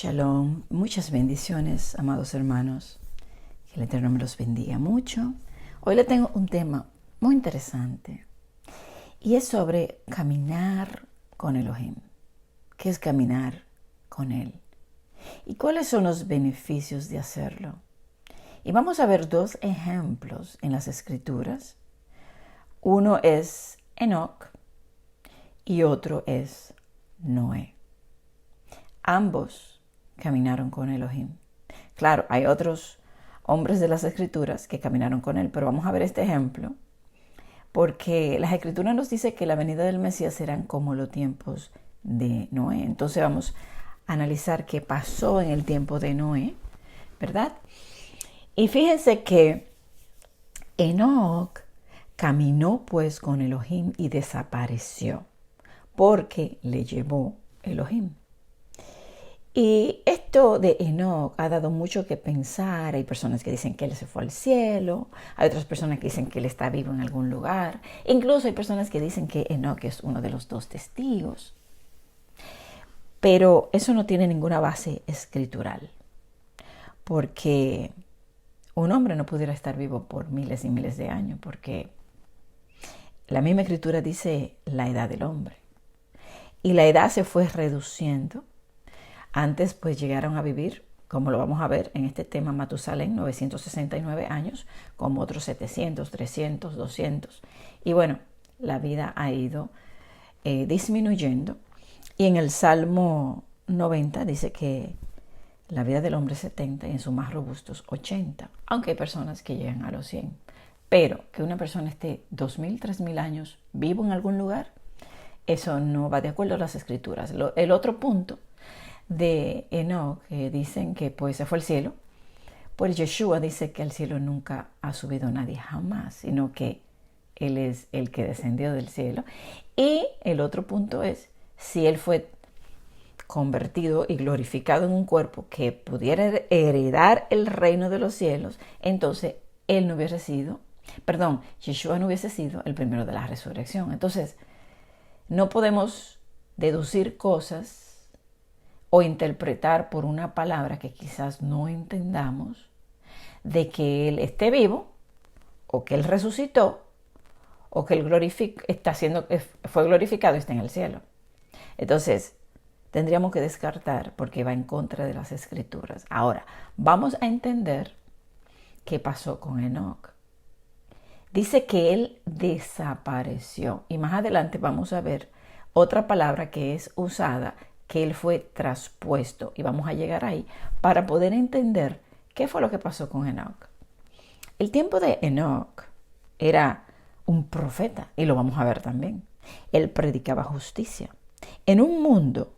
Shalom, muchas bendiciones, amados hermanos. Que el Eterno me los bendiga mucho. Hoy le tengo un tema muy interesante y es sobre caminar con Elohim. ¿Qué es caminar con Él? ¿Y cuáles son los beneficios de hacerlo? Y vamos a ver dos ejemplos en las Escrituras. Uno es Enoc y otro es Noé. Ambos caminaron con Elohim. Claro, hay otros hombres de las Escrituras que caminaron con él, pero vamos a ver este ejemplo, porque las Escrituras nos dice que la venida del Mesías serán como los tiempos de Noé. Entonces vamos a analizar qué pasó en el tiempo de Noé, ¿verdad? Y fíjense que Enoc caminó pues con Elohim y desapareció, porque le llevó Elohim. Y esto de Enoc ha dado mucho que pensar. Hay personas que dicen que él se fue al cielo, hay otras personas que dicen que él está vivo en algún lugar. Incluso hay personas que dicen que Enoc es uno de los dos testigos. Pero eso no tiene ninguna base escritural, porque un hombre no pudiera estar vivo por miles y miles de años, porque la misma escritura dice la edad del hombre. Y la edad se fue reduciendo. Antes pues llegaron a vivir, como lo vamos a ver en este tema, Matusalén, 969 años, como otros 700, 300, 200. Y bueno, la vida ha ido disminuyendo. Y en el Salmo 90 dice que la vida del hombre es 70 y en sus más robustos 80. Aunque hay personas que llegan a los 100. Pero que una persona esté 2000, 3000 años vivo en algún lugar, eso no va de acuerdo a las Escrituras. El otro punto de Enoc, que dicen que pues se fue al cielo, pues Yeshua dice que al cielo nunca ha subido nadie jamás, sino que él es el que descendió del cielo. Y el otro punto es, si él fue convertido y glorificado en un cuerpo que pudiera heredar el reino de los cielos, entonces él no hubiese sido, Yeshua no hubiese sido el primero de la resurrección. Entonces, no podemos deducir cosas o interpretar por una palabra que quizás no entendamos de que Él esté vivo, o que Él resucitó, o que Él fue glorificado y está en el cielo. Entonces, tendríamos que descartar porque va en contra de las Escrituras. Ahora, vamos a entender qué pasó con Enoc. Dice que Él desapareció. Y más adelante vamos a ver otra palabra que es usada, que él fue traspuesto, y vamos a llegar ahí para poder entender qué fue lo que pasó con Enoc. El tiempo de Enoc era un profeta, y lo vamos a ver también. Él predicaba justicia en un mundo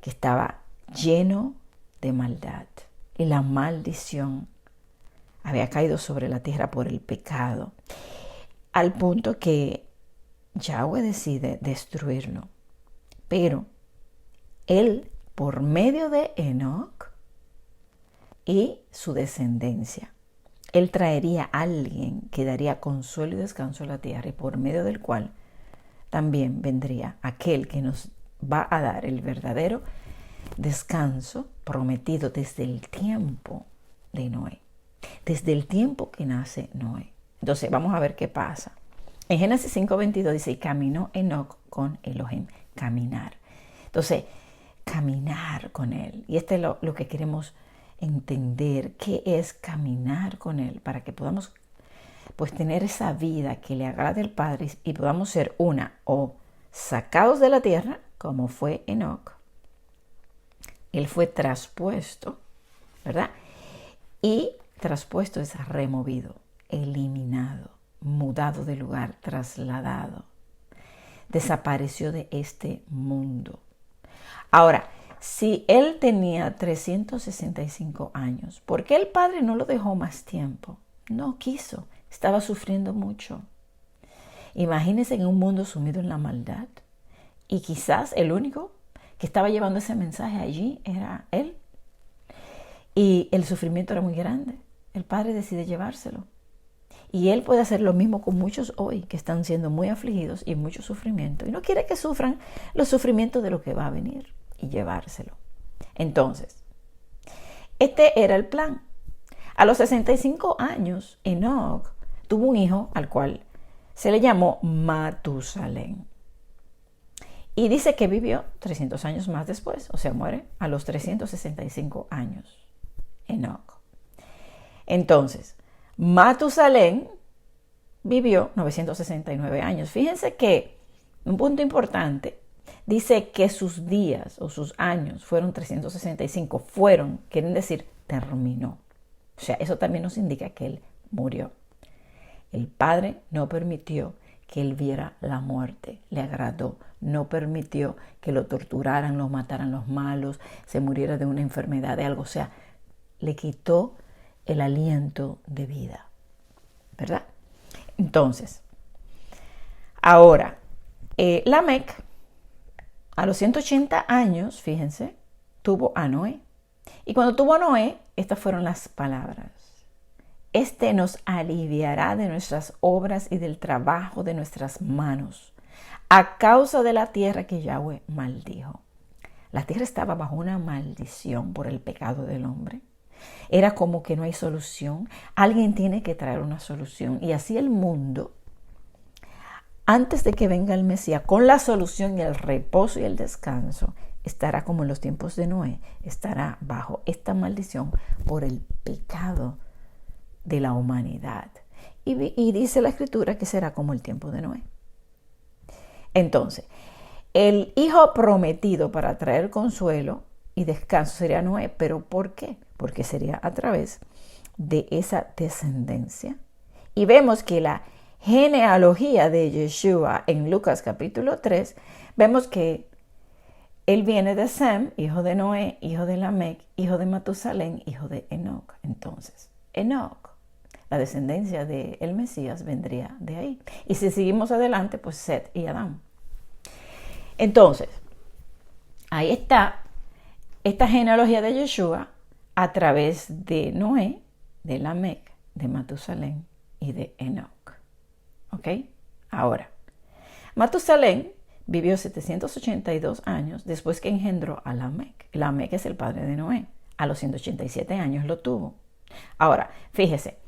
que estaba lleno de maldad, y la maldición había caído sobre la tierra por el pecado, al punto que Yahweh decide destruirlo. Pero él, por medio de Enoc y su descendencia, él traería a alguien que daría consuelo y descanso a la tierra, y por medio del cual también vendría aquel que nos va a dar el verdadero descanso prometido desde el tiempo de Noé, desde el tiempo que nace Noé. Entonces vamos a ver qué pasa. En Génesis 5:22 dice, y caminó Enoc con Elohim. Caminar. Entonces, caminar con Él. Y este es lo que queremos entender. ¿Qué es caminar con Él? Para que podamos pues tener esa vida que le agrade al Padre y podamos ser o sacados de la tierra, como fue Enoc. Él fue traspuesto, ¿verdad? Y traspuesto es removido, eliminado, mudado de lugar, trasladado. Desapareció de este mundo. Ahora, si él tenía 365 años, ¿por qué el Padre no lo dejó más tiempo? No quiso, estaba sufriendo mucho. Imagínense en un mundo sumido en la maldad, y quizás el único que estaba llevando ese mensaje allí era él. Y el sufrimiento era muy grande. El Padre decide llevárselo. Y Él puede hacer lo mismo con muchos hoy que están siendo muy afligidos y mucho sufrimiento. Y no quiere que sufran los sufrimientos de lo que va a venir. y llevárselo. Entonces, este era el plan. A los 65 años, Enoc tuvo un hijo al cual se le llamó Matusalén. Y dice que vivió 300 años más después, o sea, muere a los 365 años, Enoc. Entonces, Matusalén vivió 969 años. Fíjense que un punto importante, dice que sus días o sus años fueron 365, quieren decir terminó. O sea, eso también nos indica que él murió. El Padre no permitió que él viera la muerte, le agradó, no permitió que lo torturaran, lo mataran los malos, se muriera de una enfermedad, de algo, o sea, le quitó el aliento de vida, ¿verdad? Entonces, ahora, Lamec, a los 180 años, fíjense, tuvo a Noé. Y cuando tuvo a Noé, estas fueron las palabras. Este nos aliviará de nuestras obras y del trabajo de nuestras manos, a causa de la tierra que Yahweh maldijo. La tierra estaba bajo una maldición por el pecado del hombre. Era como que no hay solución. Alguien tiene que traer una solución. Y así el mundo, antes de que venga el Mesías, con la solución y el reposo y el descanso, estará como en los tiempos de Noé, estará bajo esta maldición por el pecado de la humanidad. Y dice la Escritura que será como el tiempo de Noé. Entonces, el hijo prometido para traer consuelo y descanso sería Noé. ¿Pero por qué? Porque sería a través de esa descendencia. Y vemos que la genealogía de Yeshua en Lucas capítulo 3, vemos que él viene de Sem, hijo de Noé, hijo de Lamec, hijo de Matusalén, hijo de Enoc. Entonces, Enoc, la descendencia del Mesías, vendría de ahí. Y si seguimos adelante, pues Set y Adán. Entonces, ahí está esta genealogía de Yeshua a través de Noé, de Lamec, de Matusalén y de Enoc. ¿Ok? Ahora, Matusalén vivió 782 años después que engendró a Lamec. Lamec es el padre de Noé. A los 187 años lo tuvo. Ahora, fíjese,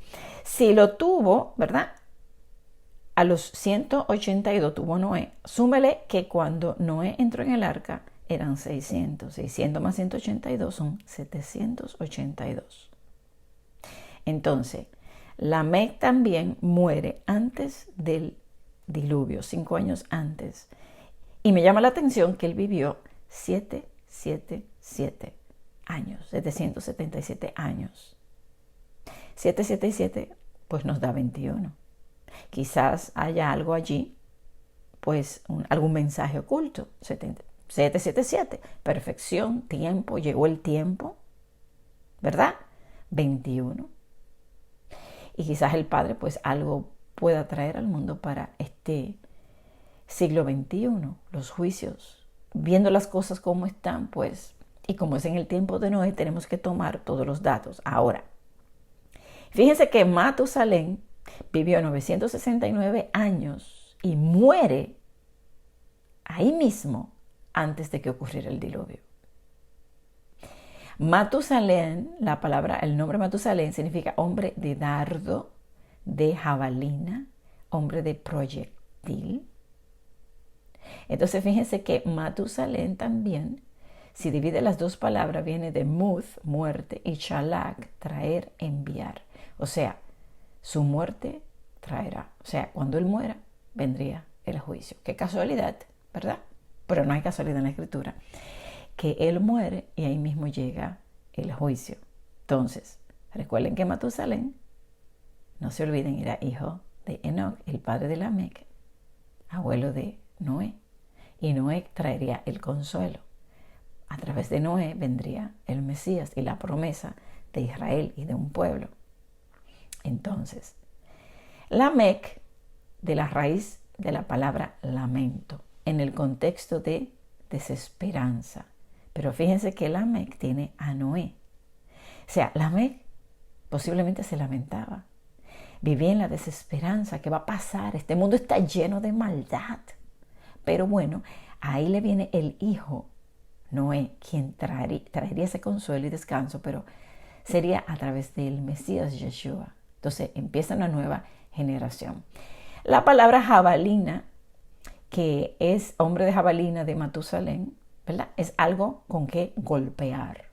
si lo tuvo, ¿verdad? A los 182 tuvo Noé. Súmele que cuando Noé entró en el arca eran 600. 600 más 182 son 782. Entonces, Lamec también muere antes del diluvio, 5 años antes. Y me llama la atención que él vivió 777 años, 777 años. 777 pues nos da 21. Quizás haya algo allí, pues algún mensaje oculto. 777, perfección, tiempo, llegó el tiempo, ¿verdad? 21. Y quizás el Padre pues algo pueda traer al mundo para este siglo XXI, los juicios, viendo las cosas como están, pues, y como es en el tiempo de Noé, tenemos que tomar todos los datos. Ahora, fíjense que Matusalén vivió 969 años y muere ahí mismo antes de que ocurriera el diluvio. Matusalén, el nombre Matusalén significa hombre de dardo, de jabalina, hombre de proyectil. Entonces fíjense que Matusalén también, si divide las dos palabras, viene de muth, muerte, y shalak, traer, enviar. O sea, su muerte traerá. O sea, cuando él muera, vendría el juicio. Qué casualidad, ¿verdad? Pero no hay casualidad en la Escritura. Que él muere y ahí mismo llega el juicio. Entonces, recuerden que Matusalén, no se olviden, era hijo de Enoc, el padre de Lamec, abuelo de Noé. Y Noé traería el consuelo. A través de Noé vendría el Mesías y la promesa de Israel y de un pueblo. Entonces, Lamec, de la raíz de la palabra lamento, en el contexto de desesperanza. Pero fíjense que Lamec tiene a Noé. O sea, Lamec posiblemente se lamentaba. Vivía en la desesperanza. ¿Qué va a pasar? Este mundo está lleno de maldad. Pero bueno, ahí le viene el hijo, Noé quien traería ese consuelo y descanso, pero sería a través del Mesías Yeshua. Entonces empieza una nueva generación. La palabra jabalina, que es hombre de jabalina de Matusalén, ¿verdad? Es algo con que golpear,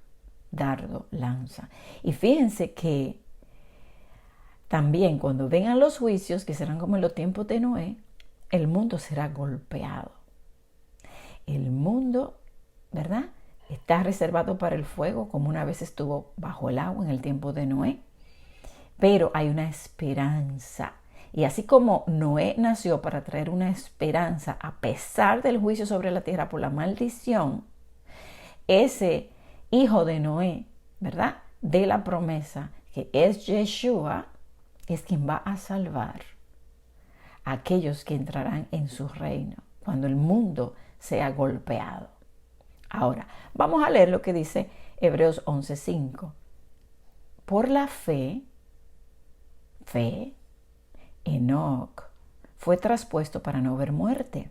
dardo, lanza. Y fíjense que también cuando vengan los juicios, que serán como en los tiempos de Noé, el mundo será golpeado. El mundo, ¿verdad?, está reservado para el fuego, como una vez estuvo bajo el agua en el tiempo de Noé. Pero hay una esperanza. Y así como Noé nació para traer una esperanza a pesar del juicio sobre la tierra por la maldición, ese hijo de Noé, ¿verdad?, de la promesa, que es Yeshua, es quien va a salvar a aquellos que entrarán en su reino cuando el mundo sea golpeado. Ahora, vamos a leer lo que dice Hebreos 11:5. Por la fe, Enoc fue traspuesto para no ver muerte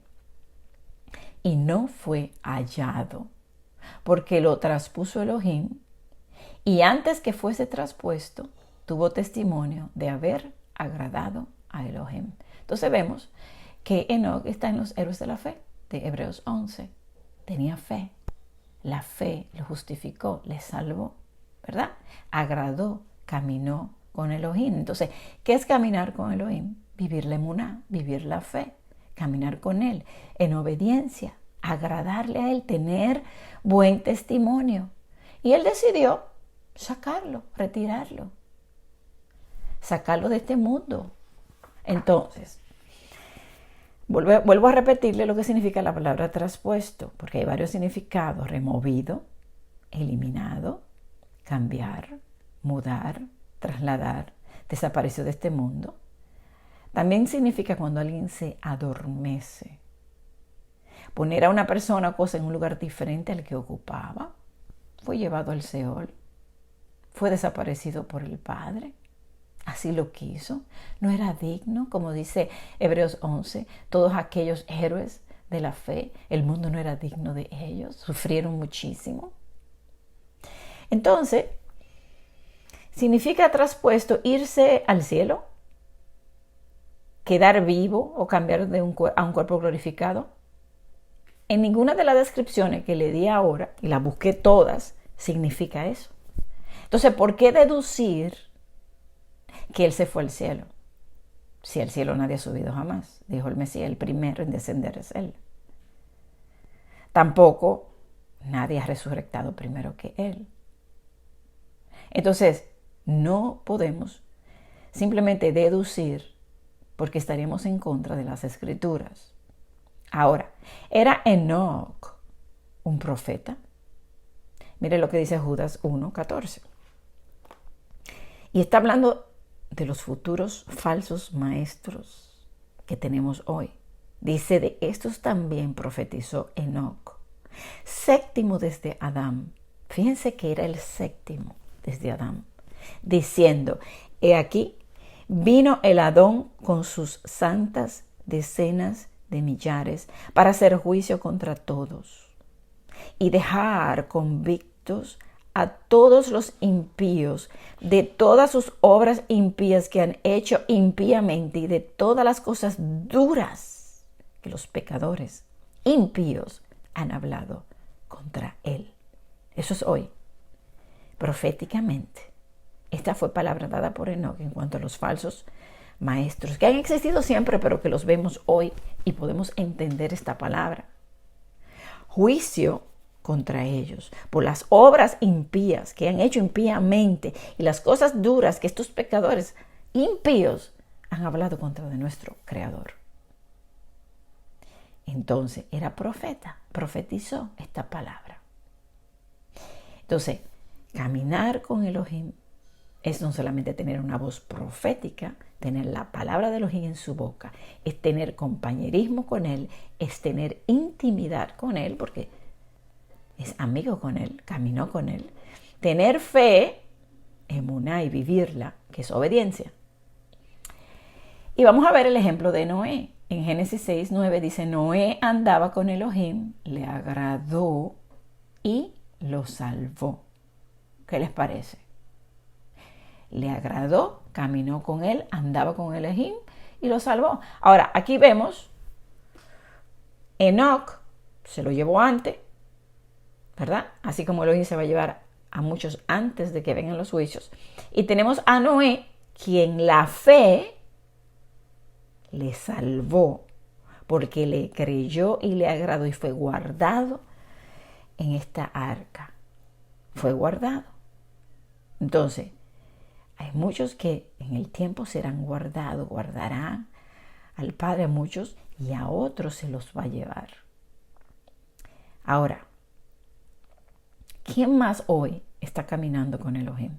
y no fue hallado, porque lo traspuso Elohim, y antes que fuese traspuesto, tuvo testimonio de haber agradado a Elohim. Entonces vemos que Enoc está en los héroes de la fe de Hebreos 11. Tenía fe. La fe lo justificó, le salvó, ¿verdad? Agradó, caminó con Elohim. Entonces, ¿qué es caminar con Elohim? Vivir la emuná, vivir la fe, caminar con Él en obediencia, agradarle a Él, tener buen testimonio. Y Él decidió sacarlo, retirarlo, sacarlo de este mundo. Entonces, vuelvo a repetirle lo que significa la palabra traspuesto, porque hay varios significados: removido, eliminado, cambiar, mudar, trasladar, desapareció de este mundo. También significa cuando alguien se adormece, poner a una persona o cosa en un lugar diferente al que ocupaba. Fue llevado al Seol, fue desaparecido por el Padre. Así lo quiso. No era digno, como dice Hebreos 11, todos aquellos héroes de la fe, el mundo no era digno de ellos, sufrieron muchísimo. Entonces, significa traspuesto irse al cielo, quedar vivo o cambiar a un cuerpo glorificado. En ninguna de las descripciones que le di ahora, y las busqué todas, significa eso. Entonces, ¿por qué deducir que Él se fue al cielo? Si al cielo nadie ha subido jamás, dijo el Mesías, el primero en descender es Él. Tampoco nadie ha resucitado primero que Él. Entonces, no podemos simplemente deducir, porque estaríamos en contra de las Escrituras. Ahora, ¿era Enoc un profeta? Mire lo que dice Judas 1:14. Y está hablando de los futuros falsos maestros que tenemos hoy. Dice, de estos también profetizó Enoc, séptimo desde Adán. Fíjense que era el séptimo desde Adán, diciendo, he aquí, vino el Adón con sus santas decenas de millares para hacer juicio contra todos y dejar convictos a todos los impíos de todas sus obras impías que han hecho impíamente y de todas las cosas duras que los pecadores impíos han hablado contra él. Eso es hoy. Proféticamente, esta fue palabra dada por Enoc en cuanto a los falsos maestros que han existido siempre, pero que los vemos hoy y podemos entender esta palabra. Juicio contra ellos por las obras impías que han hecho impíamente y las cosas duras que estos pecadores impíos han hablado contra de nuestro Creador. Entonces era profeta, profetizó esta palabra. Entonces, caminar con Elohim es no solamente tener una voz profética, tener la palabra de Elohim en su boca, es tener compañerismo con Él, es tener intimidad con Él, porque es amigo con Él, caminó con Él. Tener fe, emuná, y vivirla, que es obediencia. Y vamos a ver el ejemplo de Noé. En Génesis 6:9 dice, Noé andaba con Elohim, le agradó y lo salvó. ¿Qué les parece? Le agradó, caminó con él, andaba con Elohim y lo salvó. Ahora, aquí vemos, Enoc se lo llevó antes, ¿verdad? Así como Elohim se va a llevar a muchos antes de que vengan los juicios. Y tenemos a Noé, quien la fe le salvó, porque le creyó y le agradó y fue guardado en esta arca. Fue guardado. Entonces, hay muchos que en el tiempo serán guardados, guardarán al Padre a muchos y a otros se los va a llevar. Ahora, ¿quién más hoy está caminando con Elohim?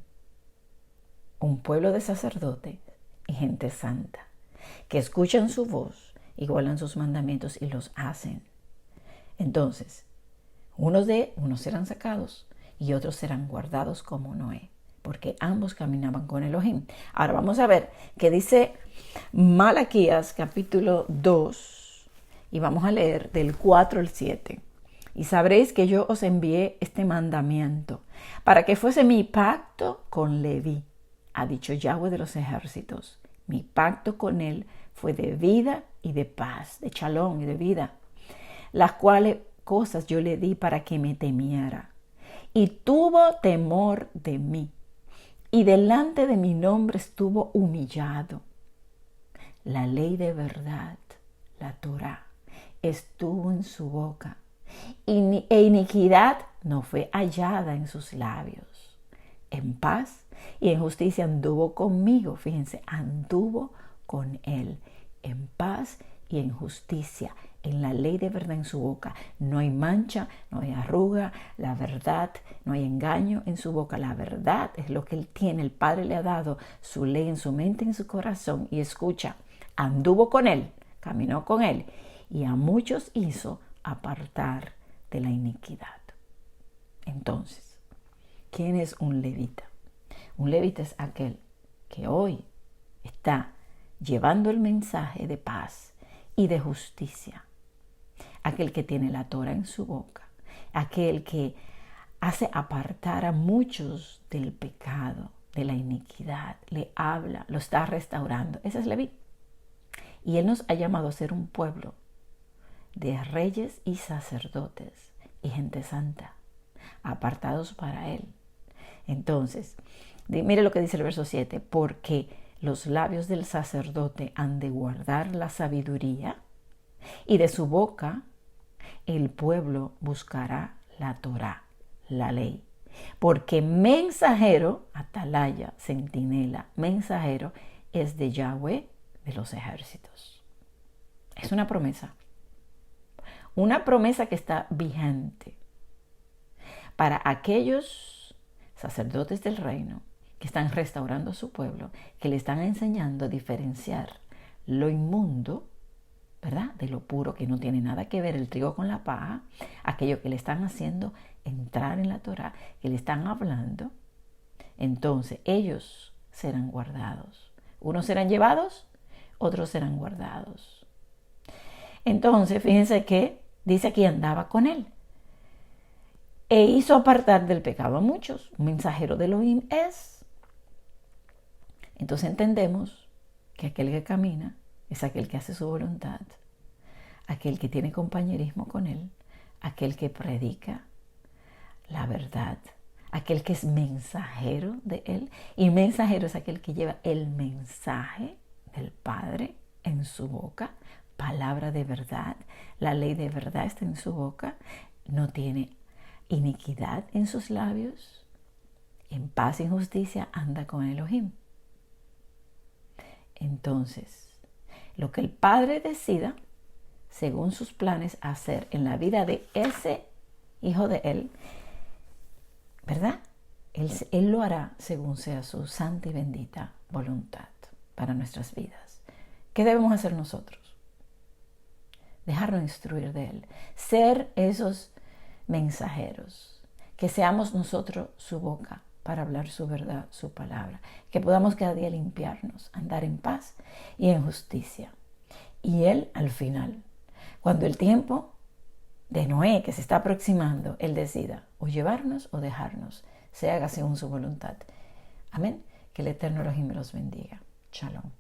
Un pueblo de sacerdotes y gente santa, que escuchan su voz, igualan sus mandamientos y los hacen. Entonces, unos serán sacados y otros serán guardados como Noé, porque ambos caminaban con Elohim. Ahora vamos a ver qué dice Malaquías capítulo 2 y vamos a leer del 4 al 7. Y sabréis que yo os envié este mandamiento para que fuese mi pacto con Leví, ha dicho Yahweh de los ejércitos. Mi pacto con él fue de vida y de paz, de shalom y de vida, las cuales cosas yo le di para que me temiera. Y tuvo temor de mí, y delante de mi nombre estuvo humillado. La ley de verdad, la Torá, estuvo en su boca, e iniquidad no fue hallada en sus labios. En paz y en justicia anduvo conmigo, fíjense, anduvo con él, en paz y en justicia, en la ley de verdad en su boca. No hay mancha, no hay arruga, la verdad, no hay engaño en su boca. La verdad es lo que él tiene, el Padre le ha dado su ley en su mente, en su corazón. Y escucha, anduvo con él, caminó con él, y a muchos hizo apartar de la iniquidad. Entonces, ¿quién es un levita? Un levita es aquel que hoy está llevando el mensaje de paz y de justicia. Aquel que tiene la Torah en su boca. Aquel que hace apartar a muchos del pecado, de la iniquidad. Le habla, lo está restaurando. Ese es Leví. Y él nos ha llamado a ser un pueblo de reyes y sacerdotes y gente santa, apartados para él. Entonces, mire lo que dice el verso 7, porque los labios del sacerdote han de guardar la sabiduría, y de su boca el pueblo buscará la Torá, la ley. Porque mensajero, atalaya, centinela, mensajero, es de Yahweh de los ejércitos. Es una promesa que está vigente para aquellos sacerdotes del reino que están restaurando a su pueblo, que le están enseñando a diferenciar lo inmundo, ¿verdad?, de lo puro, que no tiene nada que ver el trigo con la paja, aquello que le están haciendo entrar en la Torá, que le están hablando. Entonces ellos serán guardados. Unos serán llevados, otros serán guardados. Entonces, fíjense que dice aquí andaba con él. E hizo apartar del pecado a muchos. Un mensajero de Elohim es. Entonces entendemos que aquel que camina es aquel que hace su voluntad, aquel que tiene compañerismo con él, aquel que predica la verdad, aquel que es mensajero de él. Y mensajero es aquel que lleva el mensaje del Padre en su boca, palabra de verdad, la ley de verdad está en su boca, no tiene iniquidad en sus labios, en paz y justicia anda con Elohim. Entonces, lo que el Padre decida, según sus planes, hacer en la vida de ese hijo de él, ¿verdad? Él lo hará según sea su santa y bendita voluntad para nuestras vidas. ¿Qué debemos hacer nosotros? Dejarnos instruir de él, ser esos mensajeros, que seamos nosotros su boca para hablar su verdad, su palabra, que podamos cada día limpiarnos, andar en paz y en justicia. Y él al final, cuando el tiempo de Noé que se está aproximando, él decida, o llevarnos o dejarnos. Se haga según su voluntad. Amén. Que el Eterno Elohim los bendiga. Shalom.